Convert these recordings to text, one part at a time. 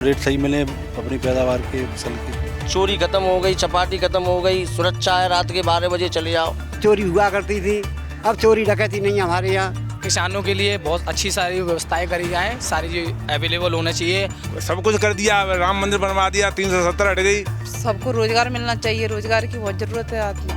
Rate सही मिले अपनी पैदावार के फसल की। चोरी खत्म हो गई, चपाटी खत्म हो गई, सुरक्षा है, रात के 12 बजे चले जाओ। चोरी हुआ करती थी, अब चोरी डकैती नहीं है हमारे यहाँ। किसानों के लिए बहुत अच्छी सारी व्यवस्थाएं करी जाएं, सारी चीज अवेलेबल होना चाहिए। सब कुछ कर दिया, राम मंदिर बनवा दिया, 370 हट गई। सबको रोजगार मिलना चाहिए, रोजगार की बहुत जरूरत है आदमी।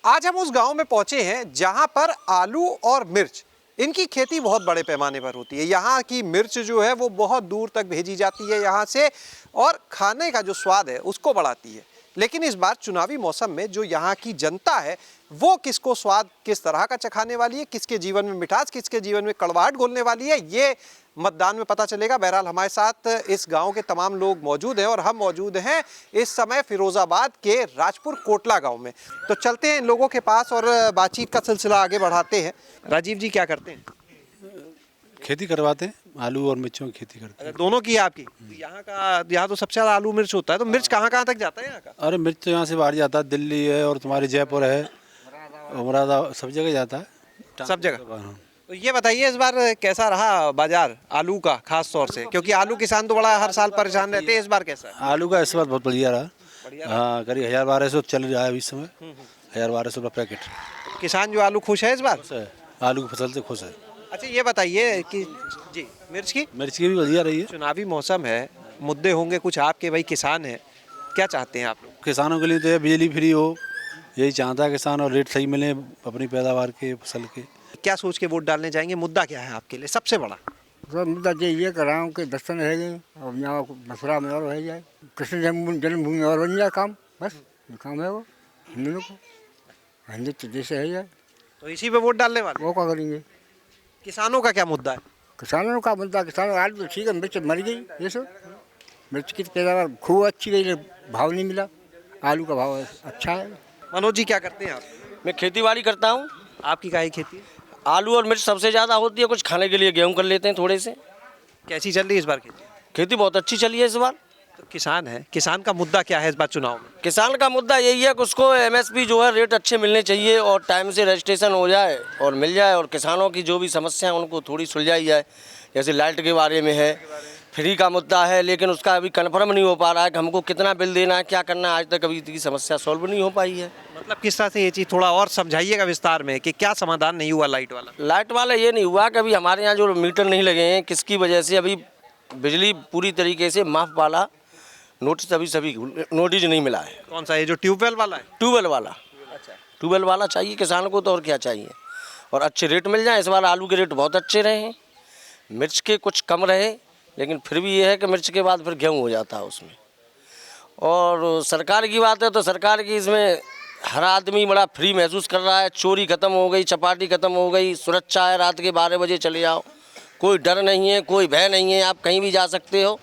आज हम उस गांव में पहुंचे हैं जहां पर आलू और मिर्च इनकी खेती बहुत बड़े पैमाने पर होती है। यहाँ की मिर्च जो है वो बहुत दूर तक भेजी जाती है यहाँ से, और खाने का जो स्वाद है उसको बढ़ाती है। लेकिन इस बार चुनावी मौसम में जो यहाँ की जनता है वो किसको स्वाद किस तरह का चखाने वाली है, किसके जीवन में मिठास, किसके जीवन में कड़वाहट घोलने वाली है, ये मतदान में पता चलेगा। बहरहाल हमारे साथ इस गांव के तमाम लोग मौजूद हैं और हम मौजूद हैं इस समय फिरोजाबाद के राजपुर कोटला गांव में। तो चलते हैं इन लोगों के पास और बातचीत का सिलसिला आगे बढ़ाते हैं। राजीव जी क्या करते हैं? खेती करवाते हैं, आलू और मिर्चों की खेती करते हैं। दोनों की है आपकी? यहाँ तो सबसे ज्यादा आलू मिर्च होता है, तो मिर्च कहाँ कहाँ तक जाता है यहाँ का? अरे मिर्च तो यहाँ से बाहर जाता है, दिल्ली है और तुम्हारे जयपुर है, मुरादाबाद, सब जगह जाता है, सब जगह। तो ये बताइए इस बार कैसा रहा बाजार आलू का, खास तौर से क्योंकि आलू किसान तो बड़ा हर साल परेशान रहते हैं, इस बार कैसा है? आलू का इस बार बहुत बढ़िया रहा। हाँ, करीब 1200 चल रहा है इस समय, 1200 रुपये पैकेट। किसान जो आलू खुश है इस बार? आलू की फसल से खुश है। अच्छा ये बताइए कि जी मिर्च की भी बढ़िया रही है। चुनावी मौसम है, मुद्दे होंगे कुछ आपके, भाई किसान हैं, क्या चाहते हैं आप लोग? किसानों के लिए तो बिजली फ्री हो, यही चाहता है किसान, और रेट सही मिले अपनी पैदावार के फसल के। क्या सोच के वोट डालने जाएंगे? मुद्दा क्या है आपके लिए सबसे बड़ा? तो मुद्दा ये कर रहा हूँ कि दर्शन रह गए और यहाँ मथुरा में और रह जाए, कृष्ण जन्मभूमि और बन जाए काम, बस ये काम है वो हिंदुओं को, हिंदुत्व जैसे है जाए। तो इसी पे वोट डालने वाले? वो क्या करेंगे? किसानों का क्या मुद्दा है? किसानों का मुद्दा, किसानों आज तो ठीक है, मिर्च मर गई, ये सब मिर्च की पैदावार खूब अच्छी गई, भाव नहीं मिला, आलू का भाव अच्छा है। मनोज जी क्या करते हैं आप? मैं खेती बाड़ी करता हूँ। आपकी क्या खेती है? आलू और मिर्च सबसे ज़्यादा होती है, कुछ खाने के लिए गेहूँ कर लेते हैं थोड़े से। कैसी चल रही है इस बार खेती? खेती बहुत अच्छी चली है इस बार। तो किसान है, किसान का मुद्दा क्या है इस बार चुनाव में? किसान का मुद्दा यही है कि उसको MSP जो है रेट अच्छे मिलने चाहिए और टाइम से रजिस्ट्रेशन हो जाए और मिल जाए, और किसानों की जो भी समस्या है उनको थोड़ी सुलझाई जाए। जैसे लाइट के बारे में है, फ्री का मुद्दा है, लेकिन उसका अभी कन्फर्म नहीं हो पा रहा है कि हमको कितना बिल देना है, क्या करना है। आज तक अभी की समस्या सॉल्व नहीं हो पाई है। मतलब किस तरह से ये चीज़ थोड़ा और समझाइएगा विस्तार में कि क्या समाधान नहीं हुआ लाइट वाला? लाइट वाला ये नहीं हुआ कि अभी हमारे यहाँ जो मीटर नहीं लगे हैं, किसकी वजह से अभी बिजली पूरी तरीके से माफ वाला नोटिस अभी सभी नोटिस नहीं मिला है। कौन सा? ये जो ट्यूबवेल वाला है? ट्यूबवेल वाला। अच्छा, ट्यूबवेल वाला चाहिए किसान को, तो और क्या चाहिए, और अच्छे रेट मिल जाए। इस बार आलू के रेट बहुत अच्छे रहे हैं, मिर्च के कुछ कम रहे, लेकिन फिर भी ये है कि मिर्च के बाद फिर गेहूँ हो जाता है उसमें। और सरकार की बात है तो सरकार की इसमें हर आदमी बड़ा फ्री महसूस कर रहा है। चोरी खत्म हो गई, चपाटी खत्म हो गई, सुरक्षा है, रात के 12 बजे चले जाओ, कोई डर नहीं है, कोई भय नहीं है, आप कहीं भी जा सकते हो।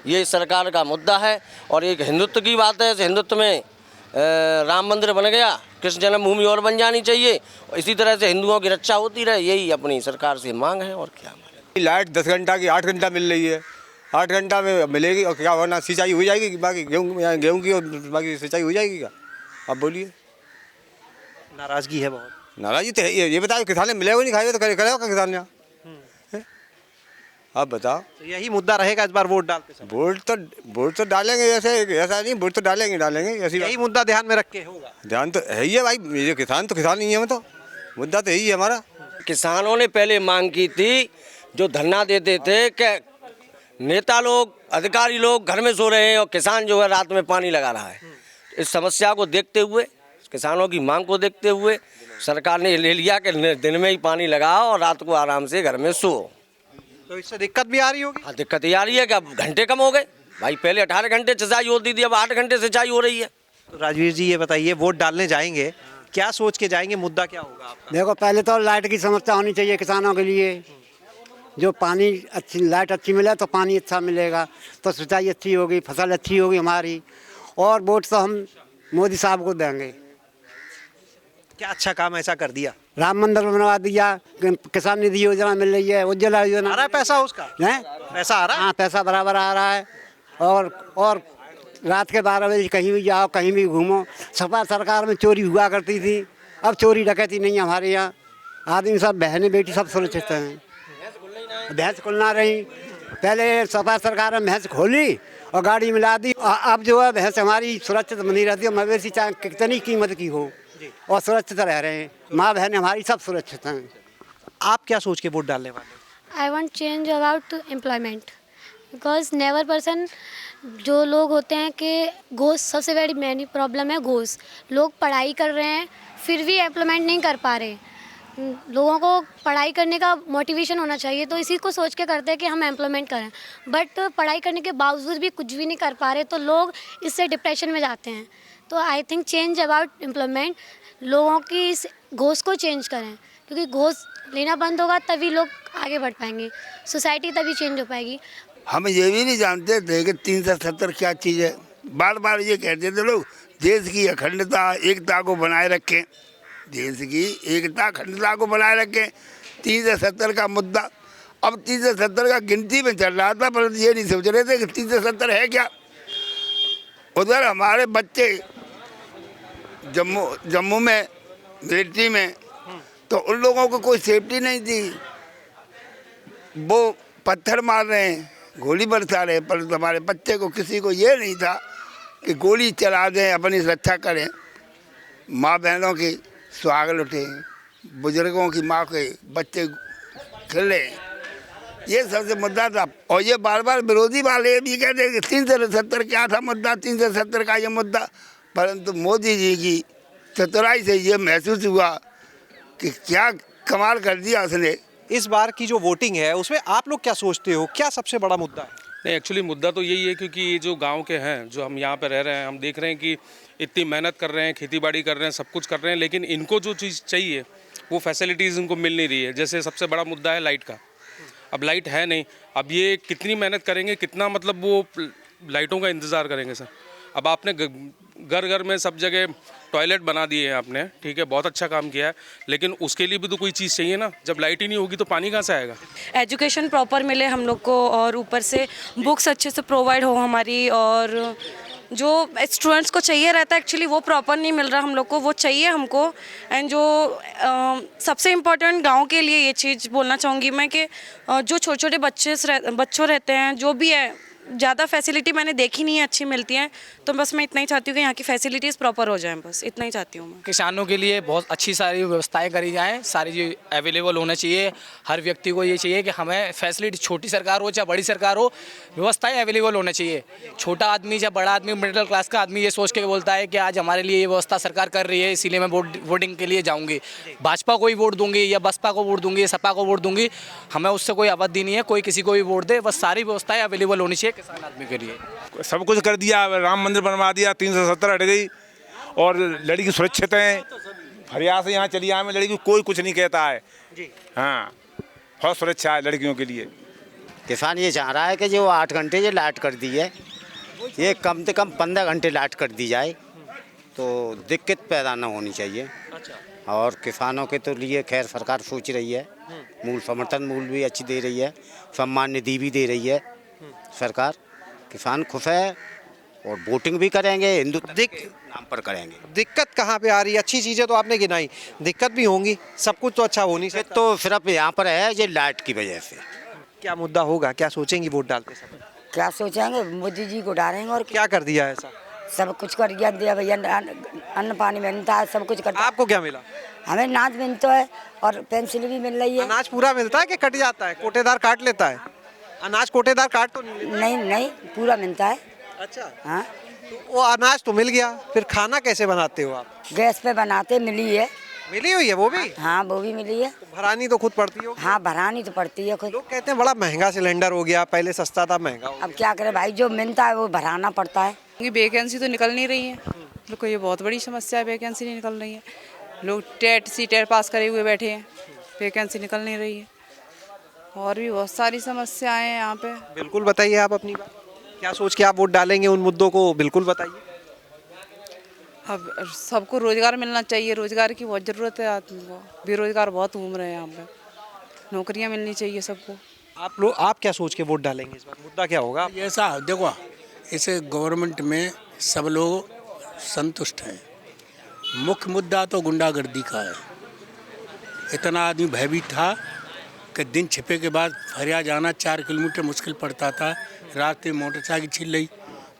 ये सरकार का मुद्दा है। और एक हिंदुत्व की बात है, हिंदुत्व में राम मंदिर बन गया, कृष्ण जन्मभूमि और बन जानी चाहिए, इसी तरह से हिंदुओं की रक्षा होती रहे, यही अपनी सरकार से मांग है। और क्या लाइट 10 घंटा की 8 घंटा मिल रही है, 8 घंटा में मिलेगी और क्या होना, सिंचाई हो जाएगी, बाकी गेहूँ की और बाकी सिंचाई हो जाएगी क्या? आप बोलिए। नाराजगी है बहुत। नाराजी तो है। ये बताओ किसान मिलेगा नहीं, खाएगा तो करेगा क्या किसान यहाँ? आप बताओ। तो यही मुद्दा रहेगा इस बार वोट डालते समय? वोट तो डालेंगे, ऐसा नहीं, वोट तो डालेंगे ऐसी यही मुद्दा ध्यान में रख के होगा। ध्यान तो है ही है भाई, मेरे किसान तो किसान नहीं है, तो मुद्दा तो यही है हमारा। किसानों ने पहले मांग की थी, जो धरना देते थे कि नेता लोग, अधिकारी लोग घर में सो रहे हैं और किसान जो है रात में पानी लगा रहा है। इस समस्या को देखते हुए, किसानों की मांग को देखते हुए सरकार ने ले लिया कि दिन में ही पानी लगाओ और रात को आराम से घर में सो। तो इससे दिक्कत भी आ रही होगी? हाँ, दिक्कत ये आ रही है कि अब घंटे कम हो गए भाई, पहले 18 घंटे सिंचाई होती थी, अब 8 घंटे सिंचाई हो रही है। तो राजवीर जी ये बताइए, वोट डालने जाएंगे, क्या सोच के जाएंगे, मुद्दा क्या होगा आपका? देखो पहले तो लाइट की समस्या होनी चाहिए किसानों के लिए, जो पानी अच्छी, लाइट अच्छी मिले तो पानी अच्छा मिलेगा, तो सिंचाई अच्छी होगी, फसल अच्छी होगी हमारी। और वोट तो हम मोदी साहब को देंगे। क्या अच्छा काम ऐसा कर दिया? राम मंदिर बनवा दिया, किसान निधि योजना मिल रही है, उज्ज्वला योजना आ रहा है पैसा उसका? है, पैसा आ रहा है? हाँ पैसा बराबर आ रहा है। और रात के 12 बजे कहीं भी जाओ, कहीं भी घूमो। सपा सरकार में चोरी हुआ करती थी, अब चोरी डकैती नहीं है हमारे यहाँ, आदमी सब बहनें बेटी सब सुरक्षित हैं। भैंस खुलना रही। पहले सपा सरकार ने भैंस खोली और गाड़ी मिला दी। अब जो है भैंस हमारी सुरक्षित नहीं रहती है। मवेशी चाहे कितनी कीमत की हो और सुरक्षित रह रहे हैं। माँ बहन हमारी सब सुरक्षित हैं। आप क्या सोच के वोट डालने वाले हैं? I want change about employment because never person जो लोग होते हैं कि घोष सबसे बड़ी मेन प्रॉब्लम है। घोष लोग पढ़ाई कर रहे हैं फिर भी एम्प्लॉयमेंट नहीं कर पा रहे। लोगों को पढ़ाई करने का मोटिवेशन होना चाहिए, तो इसी को सोच के करते हैं कि हम एम्प्लॉयमेंट करें, बट पढ़ाई करने के बावजूद भी कुछ भी नहीं कर पा रहे तो लोग इससे डिप्रेशन में जाते हैं। तो I think change about employment, लोगों की इस घोष को चेंज करें, क्योंकि घोष लेना बंद होगा तभी लोग आगे बढ़ पाएंगे, सोसाइटी तभी चेंज हो पाएगी। हम ये भी नहीं जानते थे कि 370 क्या चीज़ है। बार बार ये कहते थे लोग देश की अखंडता एकता को बनाए रखें, देश की एकता अखंडता को बनाए रखें। 370 का मुद्दा, अब 370 का गिनती में चल रहा था, पर ये नहीं सोच रहे थे कि 370 है क्या। उधर हमारे बच्चे जम्मू में मिलिट्री में, तो उन लोगों को कोई सेफ्टी नहीं थी। वो पत्थर मार रहे हैं, गोली बरसा रहे हैं, पर हमारे बच्चे को किसी को ये नहीं था कि गोली चला दें, अपनी रक्षा करें। माँ बहनों की सुहाग लुटे, बुजुर्गों की माँ के बच्चे खेले, ये सबसे मुद्दा था। और ये बार बार विरोधी वाले भी कहते हैं कि 370 क्या था मुद्दा, 370 का ये मुद्दा। परंतु मोदी जी की चतुराई से ये महसूस हुआ कि क्या कमाल कर दिया उसने। इस बार की जो वोटिंग है उसमें आप लोग क्या सोचते हो, क्या सबसे बड़ा मुद्दा है? नहीं, एक्चुअली मुद्दा तो यही है क्योंकि ये जो गांव के हैं, जो हम यहाँ पे रह रहे हैं, हम देख रहे हैं कि इतनी मेहनत कर रहे हैं, खेती बाड़ी कर रहे हैं, सब कुछ कर रहे हैं, लेकिन इनको जो चीज़ चाहिए वो फैसिलिटीज़ इनको मिल नहीं रही है। जैसे सबसे बड़ा मुद्दा है लाइट का। अब लाइट है नहीं, अब ये कितनी मेहनत करेंगे, कितना मतलब वो लाइटों का इंतज़ार करेंगे सर। अब आपने घर घर में सब जगह टॉयलेट बना दिए हैं आपने, ठीक है, बहुत अच्छा काम किया है, लेकिन उसके लिए भी तो कोई चीज़ चाहिए ना। जब लाइट ही नहीं होगी तो पानी कहाँ से आएगा। एजुकेशन प्रॉपर मिले हम लोग को, और ऊपर से बुक्स अच्छे से प्रोवाइड हो हमारी, और जो स्टूडेंट्स को चाहिए रहता है एक्चुअली वो प्रॉपर नहीं मिल रहा हम लोग को, वो चाहिए हमको। एंड जो सबसे इम्पोर्टेंट गांव के लिए ये चीज़ बोलना चाहूँगी मैं कि जो छोटे छोटे बच्चों रहते हैं, जो भी है, ज़्यादा फैसिलिटी मैंने देखी नहीं है अच्छी मिलती हैं। तो बस मैं इतना ही चाहती हूँ कि यहाँ की फैसिलिटीज़ प्रॉपर हो जाएं, बस इतना ही चाहती हूँ मैं। किसानों के लिए बहुत अच्छी सारी व्यवस्थाएं करी जाएं, सारी चीज़ अवेलेबल होना चाहिए। हर व्यक्ति को ये चाहिए कि हमें फैसिलिटी, छोटी सरकार हो चाहे बड़ी सरकार हो, व्यवस्थाएं अवेलेबल होना चाहिए। छोटा आदमी चाहे बड़ा आदमी, मिडिल क्लास का आदमी ये सोच के बोलता है कि आज हमारे लिए ये व्यवस्था सरकार कर रही है, इसीलिए मैं वोटिंग के लिए जाऊँगी, भाजपा को ही वोट दूँगी या बसपा को वोट दूँगी या सपा को वोट दूँगी। हमें उससे कोई आपत्ति नहीं है, कोई किसी को भी वोट दे, बस सारी व्यवस्थाएं अवेलेबल होनी चाहिए किसान आदमी के लिए। सब कुछ कर दिया, राम मंदिर बनवा दिया, 370 हट गई, और लड़की सुरक्षित है। फरियाद से यहाँ चली आए में लड़की कोई कुछ नहीं कहता है जी। हाँ, बहुत सुरक्षा है लड़कियों के लिए। किसान ये चाह रहा है कि जो 8 घंटे जो लाइट कर दी है, ये कम से कम 15 घंटे लाइट कर दी जाए तो दिक्कत पैदा ना होनी चाहिए। और किसानों के तो लिए खैर सरकार सोच रही है, मूल समर्थन मूल्य भी अच्छी दे रही है, सम्मान निधि भी दे रही है सरकार। किसान खुश है और वोटिंग भी करेंगे, हिंदुत्व के नाम पर करेंगे। दिक्कत कहाँ पे आ रही है? अच्छी चीज़ें तो आपने गिनाई, दिक्कत भी होंगी, सब कुछ तो अच्छा हो नहीं सकता। तो सिर्फ यहाँ पर है ये लाइट की वजह से। क्या मुद्दा होगा, क्या सोचेंगी वोट डालते समय? क्या सोचेंगे, मोदी जी को डालेंगे। और क्या कर दिया ऐसा? सब कुछ कर दिया भैया, अन्न पानी मिलता है, सब कुछ करता है। आपको क्या मिला? हमें अनाज मिलता है और पेंसिल भी मिल रही है। अनाज पूरा मिलता है कि कट जाता है, कोटेदार काट लेता है? अनाज कोटेदार काट तो नहीं लेता? नहीं, पूरा मिलता है। अच्छा, हाँ, तो वो अनाज तो मिल गया, फिर खाना कैसे बनाते हो आप? गैस पे बनाते, मिली है। मिली हुई है वो भी? हाँ, वो भी मिली है। तो भरानी तो खुद पड़ती हो? हाँ, भरानी तो पड़ती है खुद। लोग कहते हैं बड़ा महंगा सिलेंडर हो गया, पहले सस्ता था, महंगा हो गया। अब क्या करें भाई, जो मिलता है वो भराना पड़ता है। वैकेंसी तो निकल नहीं रही है, देखो ये बहुत बड़ी समस्या है, वैकेंसी नहीं निकल रही है। लोग टेट पास करे हुए बैठे हैं, वैकेंसी निकल नहीं रही है, और भी बहुत सारी समस्याएं हैं यहाँ पे। बिल्कुल बताइए आप अपनी बात, क्या सोच के आप वोट डालेंगे, उन मुद्दों को बिल्कुल बताइए। अब सबको रोजगार मिलना चाहिए, रोजगार की बहुत ज़रूरत है आदमी को, बेरोजगार बहुत घूम रहे हैं यहाँ पे, नौकरियाँ मिलनी चाहिए सबको। आप क्या सोच के वोट डालेंगे इस बार, मुद्दा क्या होगा? ऐसा देखो, इसे गवर्नमेंट में सब लोग संतुष्ट हैं। मुख्य मुद्दा तो गुंडागर्दी का है। इतना आदमी भयभीत था कि दिन छिपे के बाद फरिया जाना 4 किलोमीटर मुश्किल पड़ता था। रास्ते मोटरसाइकिल छिल रही,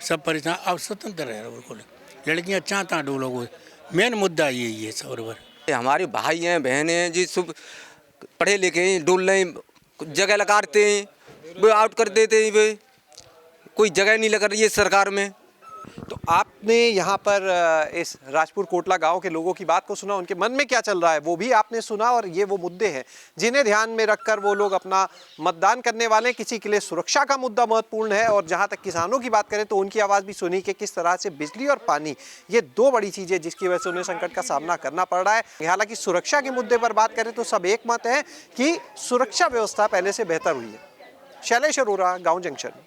सब परेशान। अब स्वतंत्र रह रहे बिल्कुल, लड़कियाँ चाहता डोलो को। मेन मुद्दा यही है सरोवर। हमारे भाई हैं बहनें हैं जी, सब पढ़े लिखे हैं, डोल रहे हैं, जगह लगाते हैं, वो आउट कर देते हैं, वे कोई जगह नहीं लग रही है सरकार में। तो आपने यहाँ पर इस राजपुर कोटला गांव के लोगों की बात को सुना, उनके मन में क्या चल रहा है वो भी आपने सुना, और ये वो मुद्दे हैं जिन्हें ध्यान में रखकर वो लोग अपना मतदान करने वाले हैं। किसी के लिए सुरक्षा का मुद्दा महत्वपूर्ण है, और जहाँ तक किसानों की बात करें तो उनकी आवाज़ भी सुनी कि किस तरह से बिजली और पानी, ये 2 बड़ी चीज़ें जिसकी वजह से उन्हें संकट का सामना करना पड़ रहा है। हालांकि सुरक्षा के मुद्दे पर बात करें तो सब एक मत है कि सुरक्षा व्यवस्था पहले से बेहतर हुई है। शैलेश अरोरा, गाँव जंक्शन।